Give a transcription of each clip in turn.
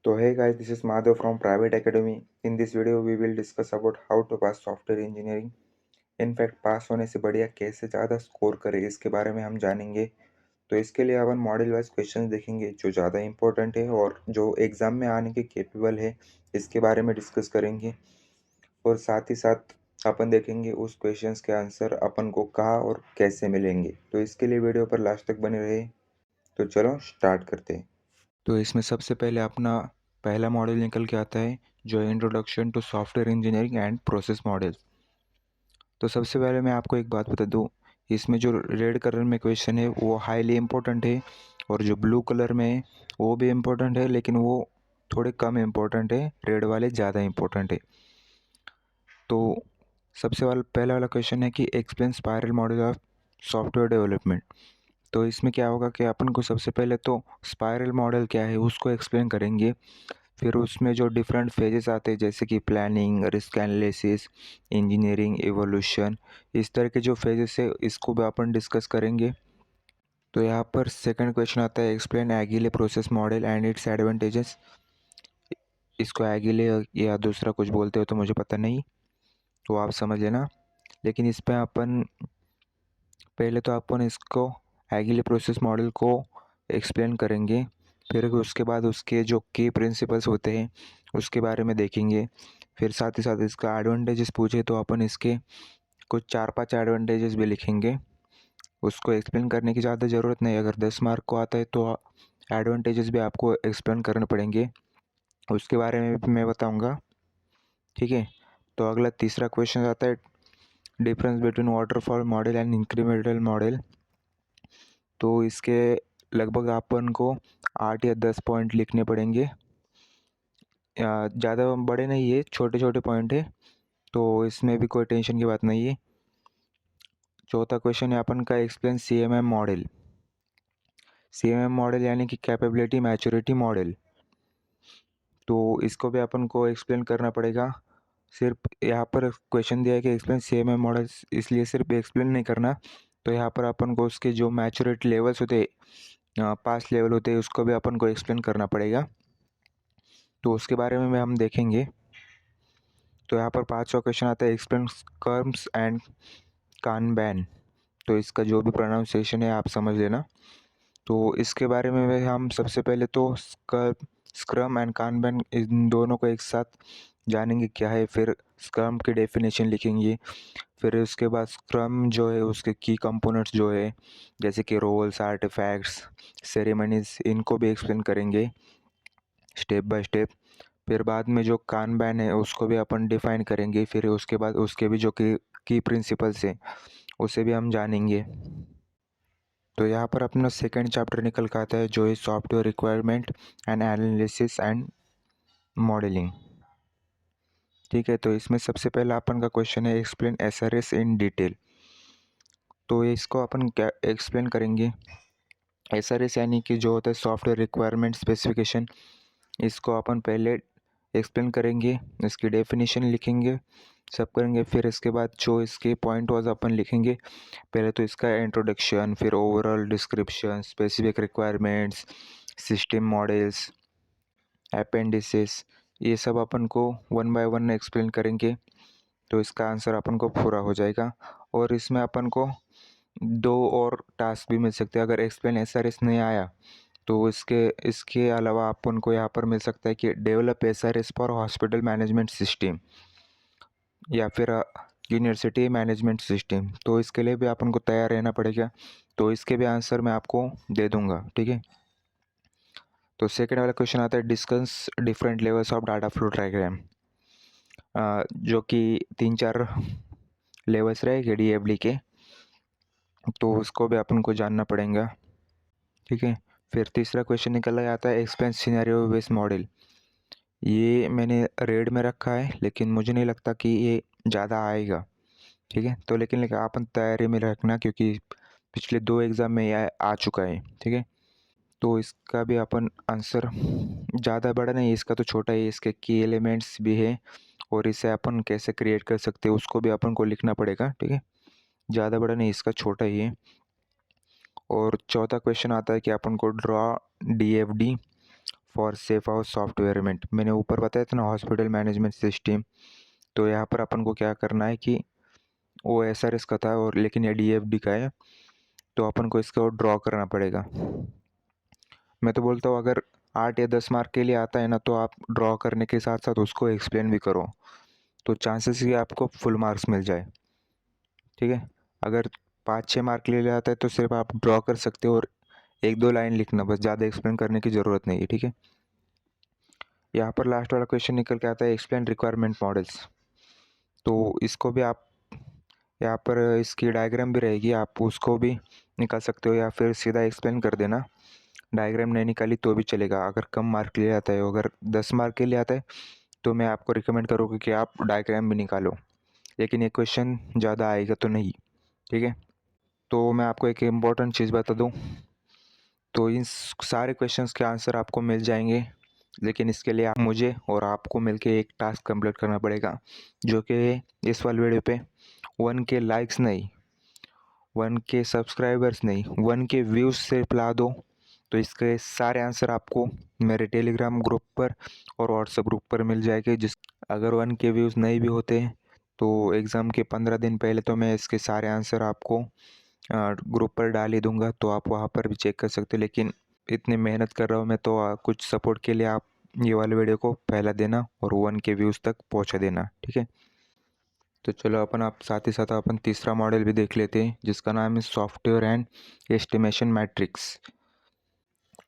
So hey guys, this is Madhav from Private Academy. In this video, we will discuss about how to pass software engineering. In fact pass होने से बढ़िया कैसे ज़्यादा score करें इसके बारे में हम जानेंगे। तो इसके लिए अपन मॉडल वाइज क्वेश्चन देखेंगे जो ज़्यादा इंपॉर्टेंट है और जो एग्ज़ाम में आने के केपेबल है, इसके बारे में डिस्कस करेंगे। और साथ ही साथ अपन देखेंगे उस क्वेश्चंस के आंसर अपन को कहाँ और कैसे मिलेंगे। तो इसके लिए वीडियो पर लास्ट तक बने रहे। तो चलो स्टार्ट करते हैं। तो इसमें सबसे पहले अपना पहला मॉडल निकल के आता है जो introduction to software engineering and process model. तो सबसे पहले मैं आपको एक बात बता दूं, इसमें जो रेड कलर में क्वेश्चन है वो हाईली इम्पोर्टेंट है और जो ब्लू कलर में है वो भी इम्पोर्टेंट है, लेकिन वो थोड़े कम इम्पोर्टेंट है, रेड वाले ज़्यादा इम्पोर्टेंट है। तो सबसे पहला वाला क्वेश्चन है कि explain spiral model of software development. तो इसमें क्या होगा कि अपन को सबसे पहले तो स्पाइरल मॉडल क्या है उसको एक्सप्लेन करेंगे। फिर उसमें जो डिफरेंट फेजेस आते हैं जैसे कि planning, risk analysis, engineering, evolution, इस तरह के जो फेजेस है इसको भी अपन डिस्कस करेंगे। तो यहाँ पर सेकंड क्वेश्चन आता है explain agile process model and it's advantages. इसको एगिले या दूसरा कुछ बोलते हो तो मुझे पता नहीं, तो आप समझ लेना। लेकिन इस पर अपन पहले तो अपन इसको एगिले प्रोसेस मॉडल को एक्सप्लेन करेंगे, फिर उसके बाद उसके जो की प्रिंसिपल्स होते हैं उसके बारे में देखेंगे। फिर साथ ही साथ इसका एडवांटेजेस पूछे तो अपन इसके कुछ 4-5 एडवांटेजेस भी लिखेंगे। उसको एक्सप्लेन करने की ज़्यादा ज़रूरत नहीं, अगर 10 मार्क को आता है तो एडवांटेजेस भी आपको एक्सप्लेन करने पड़ेंगे, उसके बारे में भी मैं बताऊँगा। ठीक है। तो अगला तीसरा क्वेश्चन आता है difference between waterfall model and incremental model. तो इसके लगभग अपन को 8 या 10 पॉइंट लिखने पड़ेंगे। ज़्यादा बड़े नहीं है, छोटे छोटे पॉइंट है, तो इसमें भी कोई टेंशन की बात नहीं है। चौथा क्वेश्चन है अपन का explain CMM model. CMM model यानी कि कैपेबिलिटी मैच्योरिटी मॉडल। तो इसको भी अपन को एक्सप्लेन करना पड़ेगा। सिर्फ यहाँ पर क्वेश्चन दिया है कि एक्सप्लेन CMM मॉडल, इसलिए सिर्फ एक्सप्लेन नहीं करना। तो यहाँ पर अपन को उसके जो मैच्योरिटी लेवल्स होते हैं, पास लेवल होते हैं, उसको भी अपन को एक्सप्लेन करना पड़ेगा। तो उसके बारे में हम देखेंगे। तो यहाँ पर 5वां क्वेश्चन आता है एक्सप्लेन कर्म्स एंड कानबैन। तो इसका जो भी प्रोनाउंसिएशन है आप समझ लेना। तो इसके बारे में हम सबसे पहले तो स्क्रम एंड कानबैन इन दोनों को एक साथ जानेंगे क्या है, फिर स्क्रम की डेफिनेशन लिखेंगे। फिर उसके बाद स्क्रम जो है उसके की कंपोनेंट्स जो है जैसे कि रोल्स, आर्टिफैक्ट्स, सेरेमनीज, इनको भी एक्सप्लेन करेंगे स्टेप बाय स्टेप। फिर बाद में जो कानबैन है उसको भी अपन डिफाइन करेंगे। फिर उसके बाद उसके भी जो की प्रिंसिपल्स हैं उसे भी हम जानेंगे। तो यहाँ पर अपना सेकंड चैप्टर निकल कर आता है जो है software requirement and analysis and modelling. ठीक है। तो इसमें सबसे पहला अपन का क्वेश्चन है एक्सप्लेन SRS इन डिटेल। तो इसको अपन क्या एक्सप्लेन करेंगे। SRS यानी कि जो होता है सॉफ्टवेयर रिक्वायरमेंट स्पेसिफिकेशन, इसको अपन पहले एक्सप्लेन करेंगे, इसकी डेफिनेशन लिखेंगे, सब करेंगे। फिर इसके बाद जो इसके पॉइंट वाइज अपन लिखेंगे। पहले तो इसका इंट्रोडक्शन, फिर overall description, specific requirements, system models, appendices, ये सब अपन को 1 बाय 1 एक्सप्लेन करेंगे। तो इसका आंसर अपन को पूरा हो जाएगा। और इसमें अपन को 2 और टास्क भी मिल सकते हैं। अगर एक्सप्लेन SRS नहीं आया तो इसके इसके अलावा अपन को यहाँ पर मिल सकता है कि develop SRS for hospital management system या फिर यूनिवर्सिटी मैनेजमेंट सिस्टम। तो इसके लिए भी अपन को तैयार रहना पड़ेगा। तो इसके भी आंसर मैं आपको दे दूंगा। ठीक है। तो सेकेंड वाला क्वेश्चन आता है discuss different levels of data flow diagram. जो कि 3-4 लेवल्स रहेंगे DFD के, तो उसको भी अपन को जानना पड़ेगा। ठीक है। फिर तीसरा क्वेश्चन निकल आता है एक्सप्लेन सिनेरियो बेस्ड मॉडल। ये मैंने रेड में रखा है, लेकिन मुझे नहीं लगता कि ये ज़्यादा आएगा। ठीक है। तो लेकिन अपन तैयारी में रखना क्योंकि पिछले 2 एग्ज़ाम में ये आ चुका है। ठीक है। तो इसका भी अपन आंसर ज़्यादा बड़ा नहीं है, इसका तो छोटा ही है, इसके की एलिमेंट्स भी है और इसे अपन कैसे क्रिएट कर सकते हैं उसको भी अपन को लिखना पड़ेगा। ठीक है। ज़्यादा बड़ा नहीं, इसका छोटा ही है। और चौथा क्वेश्चन आता है कि अपन को draw DFD for safe house software. मैंने ऊपर बताया था ना हॉस्पिटल मैनेजमेंट सिस्टम, तो यहाँ पर अपन को क्या करना है कि वो SRS का था और लेकिन ये DFD का है, तो अपन को इसको ड्रॉ करना पड़ेगा। मैं तो बोलता हूँ अगर 8 या 10 मार्क के लिए आता है ना, तो आप ड्रॉ करने के साथ साथ उसको एक्सप्लेन भी करो, तो चांसेस कि आपको फुल मार्क्स मिल जाए। ठीक है, अगर 5-6 मार्क के लिए आता है तो सिर्फ आप ड्रॉ कर सकते हो और 1-2 लाइन लिखना, बस, ज़्यादा एक्सप्लेन करने की ज़रूरत नहीं है। ठीक है, यहाँ पर लास्ट वाला क्वेश्चन निकल के आता है एक्सप्लेन रिक्वायरमेंट मॉडल्स। तो इसको भी आप यहाँ पर इसकी डायग्राम भी रहेगी, आप उसको भी निकाल सकते हो या फिर सीधा एक्सप्लेन कर देना। डायग्राम नहीं निकाली तो भी चलेगा अगर कम मार्क के लिए आता है। अगर 10 मार्क के लिए आता है तो मैं आपको रिकमेंड करूँगा कि आप डायग्राम भी निकालो, लेकिन ये क्वेश्चन ज़्यादा आएगा तो नहीं। ठीक है, तो मैं आपको एक इम्पॉर्टेंट चीज़ बता दूँ, तो इन सारे क्वेश्चंस के आंसर आपको मिल जाएंगे, लेकिन इसके लिए आप मुझे और आपको मिलके एक टास्क कंप्लीट करना पड़ेगा, जो कि इस वाले वीडियो पे 1K लाइक्स नहीं, 1K सब्सक्राइबर्स नहीं, 1K व्यूज़ सिर्फ ला दो, तो इसके सारे आंसर आपको मेरे टेलीग्राम ग्रुप पर और व्हाट्सएप ग्रुप पर मिल जाएंगे। अगर 1K व्यूज़ नहीं भी होते तो एग्ज़ाम के 15 दिन पहले तो मैं इसके सारे आंसर आपको ग्रुप पर डाल ही दूंगा, तो आप वहाँ पर भी चेक कर सकते हो। लेकिन इतनी मेहनत कर रहा हूँ मैं, तो कुछ सपोर्ट के लिए आप ये वाले वीडियो को पहला देना और 1K व्यूज़ तक पहुँचा देना। ठीक है, तो चलो अपन आप साथ ही साथ अपन तीसरा मॉडल भी देख लेते हैं, जिसका नाम है सॉफ्टवेयर एंड एस्टिमेशन मैट्रिक्स।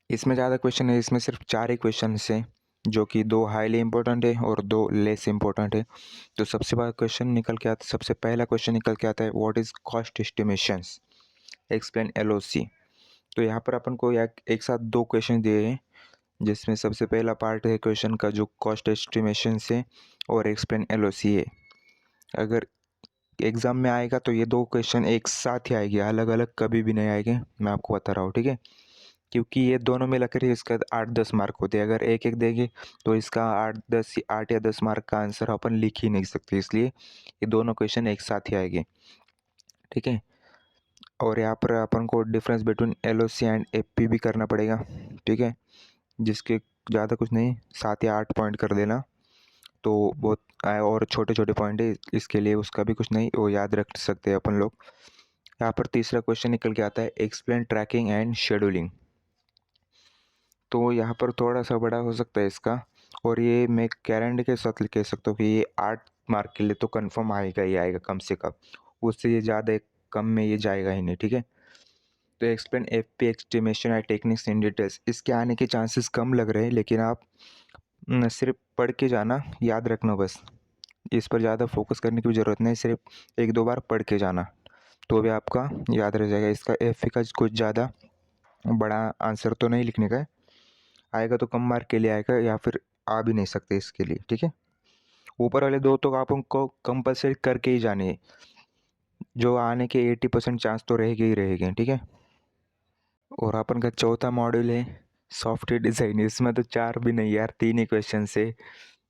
इसमें ज़्यादा क्वेश्चन है, इसमें सिर्फ 4 ही क्वेश्चन हैं, जो कि 2 हाईली इंपॉर्टेंट है और 2 लेस इंपॉर्टेंट है। तो सबसे पहला क्वेश्चन निकल के आता है what is cost estimations, explain LOC। तो यहाँ पर अपन को एक साथ 2 क्वेश्चन दिए हैं, जिसमें सबसे पहला पार्ट है क्वेश्चन का जो कॉस्ट एस्टिमेशन है और एक्सप्लेन LOC है। अगर एग्ज़ाम में आएगा तो ये 2 क्वेश्चन एक साथ ही आएंगे, अलग अलग कभी भी नहीं आएंगे, मैं आपको बता रहा हूँ। ठीक है, क्योंकि ये दोनों मिलाकर ही इसका 8-10 मार्क होते हैं। अगर एक एक देंगे तो इसका 8 या 10 मार्क का आंसर अपन लिख ही नहीं सकते, इसलिए ये दोनों क्वेश्चन एक साथ ही आएंगे। ठीक है, और यहाँ पर अपन को difference between LOC and FP भी करना पड़ेगा। ठीक है, जिसके ज़्यादा कुछ नहीं, 7 या 8 पॉइंट कर देना, तो बहुत और छोटे छोटे पॉइंट है, इसके लिए उसका भी कुछ नहीं, वो याद रख सकते हैं अपन लोग। यहाँ पर तीसरा क्वेश्चन निकल के आता है एक्सप्लेन ट्रैकिंग एंड शेड्यूलिंग। तो यहाँ पर थोड़ा सा बड़ा हो सकता है इसका, और ये मैं गारंटी के साथ कह सकता हूँ कि ये 8 मार्क के लिए तो कंफर्म आएगा ही आएगा कम से कम, उससे ये ज़्यादा कम में ये जाएगा ही नहीं। ठीक है, तो explain FP estimation and techniques in details, इसके आने के चांसेस कम लग रहे हैं, लेकिन आप सिर्फ पढ़ के जाना, याद रखना बस, इस पर ज़्यादा फोकस करने की भी ज़रूरत नहीं, सिर्फ 1-2 बार पढ़ के जाना तो भी आपका याद रह जाएगा। इसका FP का कुछ ज़्यादा बड़ा आंसर तो नहीं लिखने का है, आएगा तो कम मार्क के लिए आएगा या फिर आ भी नहीं सकते इसके लिए। ठीक है, ऊपर वाले 2 तो आप उनको कंपलसरी करके ही जाने हैं, जो आने के 80% चांस तो रहेंगे ही रहेंगे। ठीक है, और अपन का चौथा मॉड्यूल है सॉफ्टवेयर डिज़ाइन। इसमें तो 4 भी नहीं यार, 3 ही क्वेश्चन है,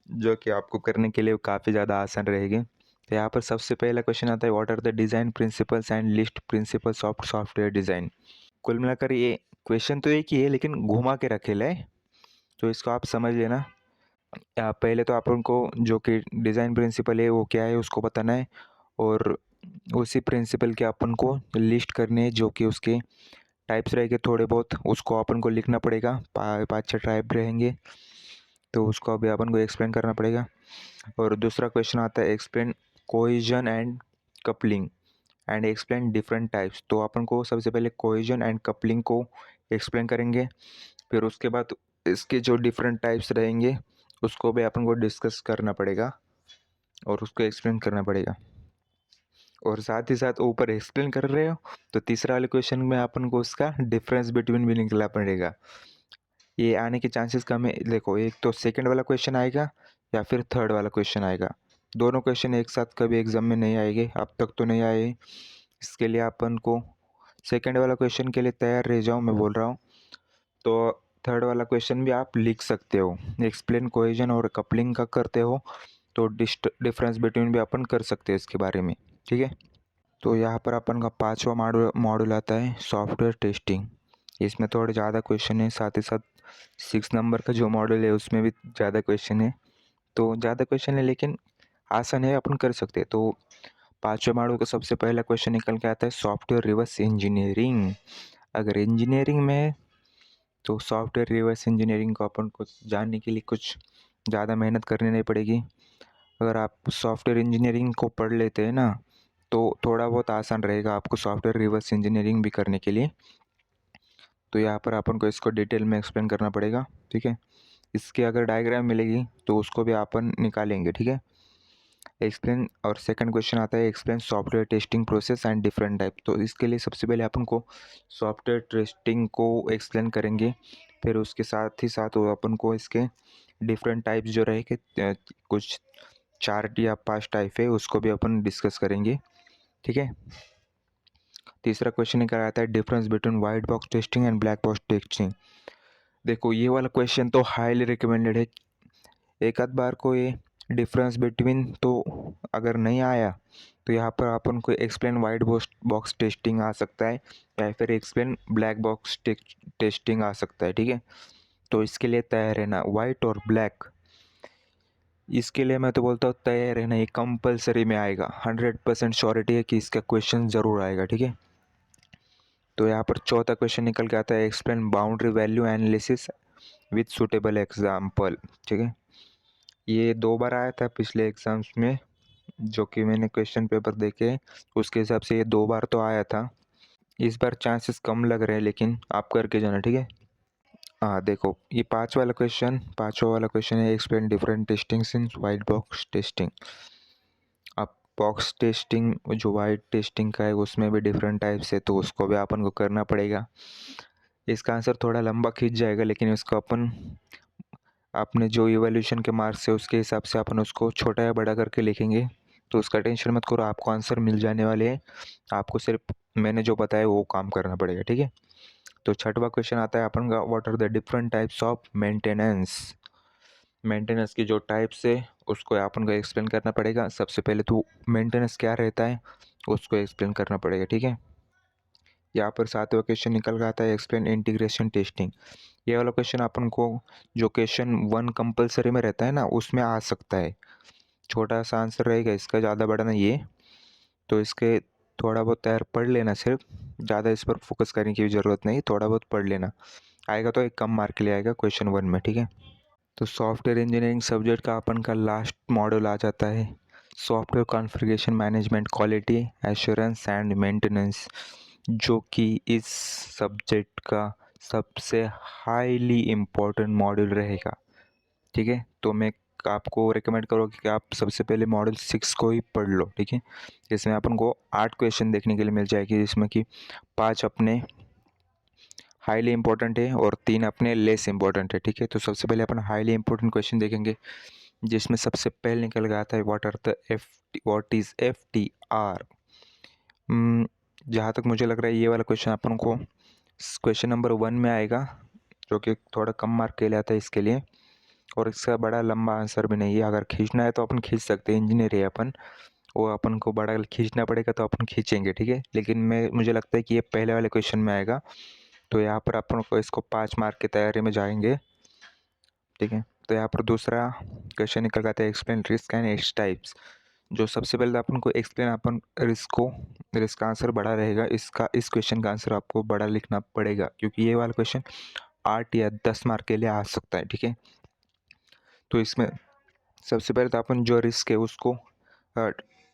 जो कि आपको करने के लिए काफ़ी ज़्यादा आसान रहेंगे। तो यहाँ पर सबसे पहला क्वेश्चन आता है what are the design principles and list principles of software design. कुल मिलाकर ये क्वेश्चन तो एक ही है, लेकिन घुमा के रखेला है, तो इसको आप समझ लेना। पहले तो आप उनको जो कि डिज़ाइन प्रिंसिपल है वो क्या है उसको बताना है, और उसी प्रिंसिपल के अपन को लिस्ट करने हैं, जो कि उसके टाइप्स रहेंगे थोड़े बहुत, उसको अपन को लिखना पड़ेगा। 5-6 टाइप रहेंगे, तो उसको अभी अपन को एक्सप्लेन करना पड़ेगा। और दूसरा क्वेश्चन आता है explain cohesion and coupling and explain different types. तो अपन को सबसे पहले कोहेजन एंड कपलिंग को एक्सप्लेन करेंगे, फिर उसके बाद इसके जो डिफरेंट टाइप्स रहेंगे उसको भी अपन को डिस्कस करना पड़ेगा और उसको एक्सप्लेन करना पड़ेगा। और साथ ही साथ ऊपर एक्सप्लेन कर रहे हो तो तीसरा वाले क्वेश्चन में अपन को उसका डिफरेंस बिटवीन भी निकलना पड़ेगा। ये आने के चांसेस कम है। देखो, एक तो सेकंड वाला क्वेश्चन आएगा या फिर थर्ड वाला क्वेश्चन आएगा, दोनों क्वेश्चन एक साथ कभी एग्जाम में नहीं आएंगे, अब तक तो नहीं आए। इसके लिए अपन को सेकंड वाला क्वेश्चन के लिए तैयार रह जाओ, मैं बोल रहा हूँ। तो थर्ड वाला क्वेश्चन भी आप लिख सकते हो, एक्सप्लेन कोहेजन और कपलिंग का करते हो तो डिफरेंस बिटवीन भी अपन कर सकते हैं इसके बारे में। ठीक है, तो यहाँ पर अपन का 5वां मॉड्यूल आता है सॉफ्टवेयर टेस्टिंग। इसमें थोड़े ज़्यादा क्वेश्चन है, साथ ही साथ 6 नंबर का जो मॉडल है उसमें भी ज़्यादा क्वेश्चन है, तो ज़्यादा क्वेश्चन है लेकिन आसान है, अपन कर सकते हैं। तो 5वें मॉडल का सबसे पहला क्वेश्चन निकल के आता है सॉफ्टवेयर रिवर्स इंजीनियरिंग। अगर इंजीनियरिंग में है तो सॉफ्टवेयर रिवर्स इंजीनियरिंग को अपन को जानने के लिए कुछ ज़्यादा मेहनत करनी नहीं पड़ेगी। अगर आप सॉफ्टवेयर इंजीनियरिंग को पढ़ लेते हैं ना, तो थोड़ा बहुत आसान रहेगा आपको सॉफ्टवेयर रिवर्स इंजीनियरिंग भी करने के लिए। तो यहाँ पर अपन को इसको डिटेल में एक्सप्लेन करना पड़ेगा, ठीक है। इसकी अगर डायग्राम मिलेगी तो उसको भी अपन निकालेंगे, ठीक है। एक्सप्लेन, और सेकंड क्वेश्चन आता है explain software testing process and different type. तो इसके लिए सबसे पहले अपन को सॉफ्टवेयर टेस्टिंग को एक्सप्लेन करेंगे, फिर उसके साथ ही साथ वो अपन को इसके डिफरेंट टाइप्स जो रहेंगे, कुछ 4 या 5 टाइप है, उसको भी अपन डिस्कस करेंगे, ठीक है। तीसरा क्वेश्चन निकल आता है difference between white box testing and black box testing. देखो ये वाला क्वेश्चन तो हाईली रिकमेंडेड है। एक आध बार को ये डिफरेंस बिटवीन तो अगर नहीं आया तो यहाँ पर अपन को एक्सप्लेन वाइट बॉक्स टेस्टिंग आ सकता है, या फिर एक्सप्लेन ब्लैक बॉक्स टेस्टिंग आ सकता है, ठीक है। तो इसके लिए तैयार रहना, वाइट और ब्लैक, इसके लिए मैं तो बोलता हूँ तैयार रहना, ये कंपलसरी में आएगा, 100% श्योरिटी है कि इसका क्वेश्चन ज़रूर आएगा, ठीक है। तो यहाँ पर चौथा क्वेश्चन निकल के आता है explain boundary value analysis with suitable example, ठीक है। ये 2 बार आया था पिछले एग्जाम्स में, जो कि मैंने क्वेश्चन पेपर देखे उसके हिसाब से ये 2 बार तो आया था। इस बार चांसेस कम लग रहे हैं, लेकिन आप करके जाना, ठीक है। हाँ देखो, ये पाँचवा वाला क्वेश्चन है explain different testing in white box testing. अब बॉक्स टेस्टिंग जो वाइट टेस्टिंग का है उसमें भी डिफरेंट टाइप्स है, तो उसको भी अपन को करना पड़ेगा। इसका आंसर थोड़ा लंबा खींच जाएगा, लेकिन इसको अपन अपने जो इवोल्यूशन के मार्क्स है उसके हिसाब से अपन उसको छोटा या बड़ा करके लिखेंगे, तो उसका टेंशन मत करो, आपको आंसर मिल जाने वाले हैं। आपको सिर्फ मैंने जो बताया वो काम करना पड़ेगा, ठीक है। तो छठवां क्वेश्चन आता है अपन का what are the different types of maintenance. Maintenance की जो टाइप्स है उसको अपन को एक्सप्लेन करना पड़ेगा। सबसे पहले तो मेंटेनेंस क्या रहता है उसको एक्सप्लेन करना पड़ेगा, ठीक है। यहाँ पर 7वां क्वेश्चन निकल का आता है एक्सप्लेन इंटीग्रेशन टेस्टिंग। ये वाला क्वेश्चन अपन को जो क्वेश्चन 1 कंपलसरी में रहता है ना उसमें आ सकता है, छोटा सा आंसर रहेगा इसका, ज़्यादा बड़ा नहीं है। तो इसके थोड़ा बहुत तैयार पढ़ लेना, सिर्फ ज़्यादा इस पर फोकस करने की ज़रूरत नहीं, थोड़ा बहुत पढ़ लेना, आएगा तो एक कम मार्क के लिए आएगा क्वेश्चन 1 में, ठीक है। तो सॉफ्टवेयर इंजीनियरिंग सब्जेक्ट का अपन का लास्ट मॉड्यूल आ जाता है software configuration management quality assurance and maintenance, जो कि इस सब्जेक्ट का सबसे हाईली इम्पोर्टेंट मॉड्यूल रहेगा, ठीक है। तो मैं आपको रिकमेंड करूँगा कि आप सबसे पहले मॉडल 6 को ही पढ़ लो, ठीक है। इसमें अपन को 8 क्वेश्चन देखने के लिए मिल जाएगी, जिसमें कि 5 अपने हाईली इंपॉर्टेंट है और 3 अपने लेस इंपॉर्टेंट है, ठीक है। तो सबसे पहले अपन हाईली इंपॉर्टेंट क्वेश्चन देखेंगे, जिसमें सबसे पहले निकल के आता है व्हाट इज FTR। जहाँ तक मुझे लग रहा है ये वाला क्वेश्चन अपन को क्वेश्चन नंबर 1 में आएगा, जो कि थोड़ा कम मार्क के लिए आता है इसके लिए, और इसका बड़ा लंबा आंसर भी नहीं है। अगर खींचना है तो अपन खींच सकते हैं, इंजीनियर है अपन, वो अपन को बड़ा खींचना पड़ेगा तो अपन खींचेंगे, ठीक है। लेकिन मुझे लगता है कि ये पहले वाले क्वेश्चन में आएगा, तो यहाँ पर अपन को इसको 5 मार्क की तैयारी में जाएंगे, ठीक है। तो यहाँ पर दूसरा क्वेश्चन निकल आता है explain risk and its types. जो सबसे पहले अपन को एक्सप्लेन, अपन रिस्क का आंसर बड़ा रहेगा, इस क्वेश्चन का आंसर आपको बड़ा लिखना पड़ेगा, क्योंकि ये वाला क्वेश्चन 8 या 10 मार्क के लिए आ सकता है, ठीक है। तो इसमें सबसे पहले तो अपन जो रिस्क है उसको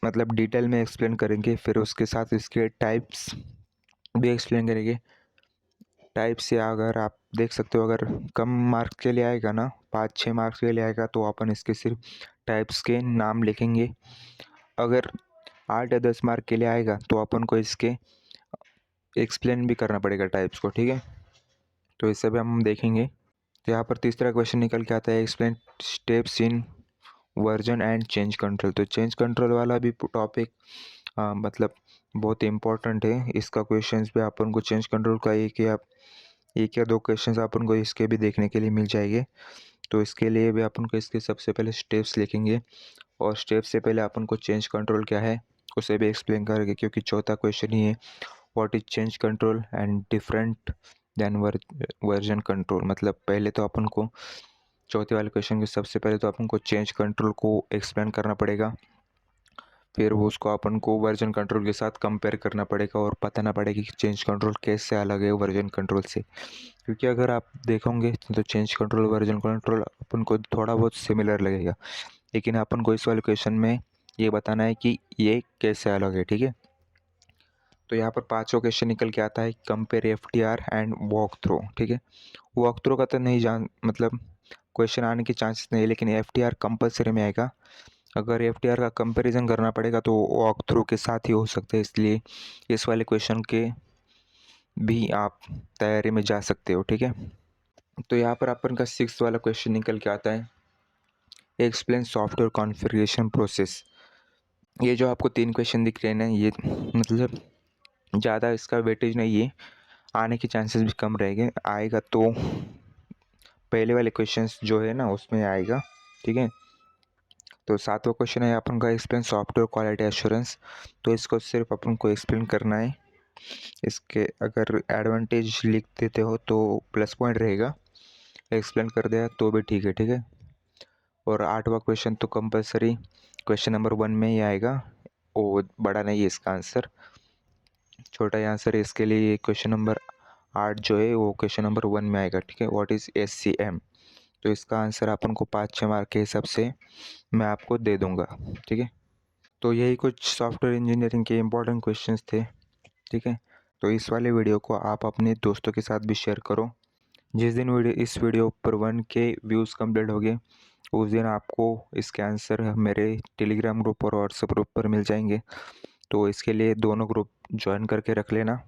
मतलब डिटेल में एक्सप्लेन करेंगे, फिर उसके साथ इसके टाइप्स भी एक्सप्लेन करेंगे। टाइप्स से अगर आप देख सकते हो, अगर कम मार्क्स के लिए आएगा ना, 5-6 मार्क्स के लिए आएगा, तो अपन इसके सिर्फ टाइप्स के नाम लिखेंगे। अगर 8 या 10 मार्क के लिए आएगा तो अपन को इसके एक्सप्लेन भी करना पड़ेगा टाइप्स को, ठीक है। तो इसे भी हम देखेंगे। तो यहाँ पर तीसरा क्वेश्चन निकल के आता है explain steps in version and change control. तो चेंज कंट्रोल वाला भी टॉपिक मतलब बहुत इम्पोर्टेंट है, इसका क्वेश्चंस भी अपन को चेंज कंट्रोल का एक या दो क्वेश्चंस अपन को इसके भी देखने के लिए मिल जाएंगे। तो इसके लिए भी अपन को इसके सबसे पहले स्टेप्स लिखेंगे, और स्टेप से पहले अपन को चेंज कंट्रोल क्या है उसे भी एक्सप्लेन करेंगे, क्योंकि चौथा क्वेश्चन ही है what is change control and different then version control, मतलब पहले तो अपन को चौथे वाले क्वेश्चन के सबसे पहले तो अपन को चेंज कंट्रोल को एक्सप्लेन करना पड़ेगा, फिर वो उसको अपन को वर्जन कंट्रोल के साथ कंपेयर करना पड़ेगा और बताना पड़ेगा कि चेंज कंट्रोल कैसे अलग है वर्जन कंट्रोल से। क्योंकि अगर आप देखोगे तो चेंज कंट्रोल वर्जन कंट्रोल अपन को थोड़ा बहुत सिमिलर लगेगा, लेकिन अपन को इस वाले क्वेश्चन में ये बताना है कि ये कैसे अलग है, ठीक है। तो यहाँ पर पांचों क्वेश्चन निकल के आता है, compare FTR and walk through, ठीक है। वॉक थ्रू का तो नहीं जान मतलब क्वेश्चन आने के चांसेस नहीं है, लेकिन FTR कंपलसरी में आएगा। अगर FTR का कंपैरिजन करना पड़ेगा तो वॉक थ्रू के साथ ही हो सकते हैं, इसलिए इस वाले क्वेश्चन के भी आप तैयारी में जा सकते हो, ठीक है। तो यहाँ पर अपन का 6th वाला क्वेश्चन निकल के आता है, एक्सप्लेन सॉफ्टवेयर कॉन्फ़िगरेशन प्रोसेस। ये जो आपको 3 क्वेश्चन दिख रहे हैं ना, ये मतलब ज़्यादा इसका वेटेज नहीं है, आने के चांसेस भी कम रहेंगे। आएगा तो पहले वाले क्वेश्चंस जो है ना उसमें आएगा, ठीक है। तो 7वां क्वेश्चन है अपन का, एक्सप्लेन सॉफ्टवेयर क्वालिटी एश्योरेंस। तो इसको सिर्फ अपन को एक्सप्लेन करना है, इसके अगर एडवांटेज लिख देते हो तो प्लस पॉइंट रहेगा, एक्सप्लेन कर दिया तो भी ठीक है, ठीक है। और 8वां क्वेश्चन तो कंपलसरी क्वेश्चन नंबर 1 में ही आएगा, वो बड़ा नहीं है इसका आंसर, छोटा ही आंसर है इसके लिए। क्वेश्चन नंबर 8 जो है वो क्वेश्चन नंबर 1 में आएगा, ठीक है। What is SCM। तो इसका आंसर अपन को 5-6 मार्क के हिसाब से मैं आपको दे दूंगा, ठीक है। तो यही कुछ सॉफ्टवेयर इंजीनियरिंग के इम्पोर्टेंट क्वेश्चंस थे, ठीक है। तो इस वाले वीडियो को आप अपने दोस्तों के साथ भी शेयर करो। जिस दिन इस वीडियो पर 1K व्यूज़ कंप्लीट हो गए, उस दिन आपको इसके आंसर मेरे टेलीग्राम ग्रुप और व्हाट्सएप ग्रुप पर मिल जाएंगे। तो इसके लिए दोनों ग्रुप ज्वाइन करके रख लेना।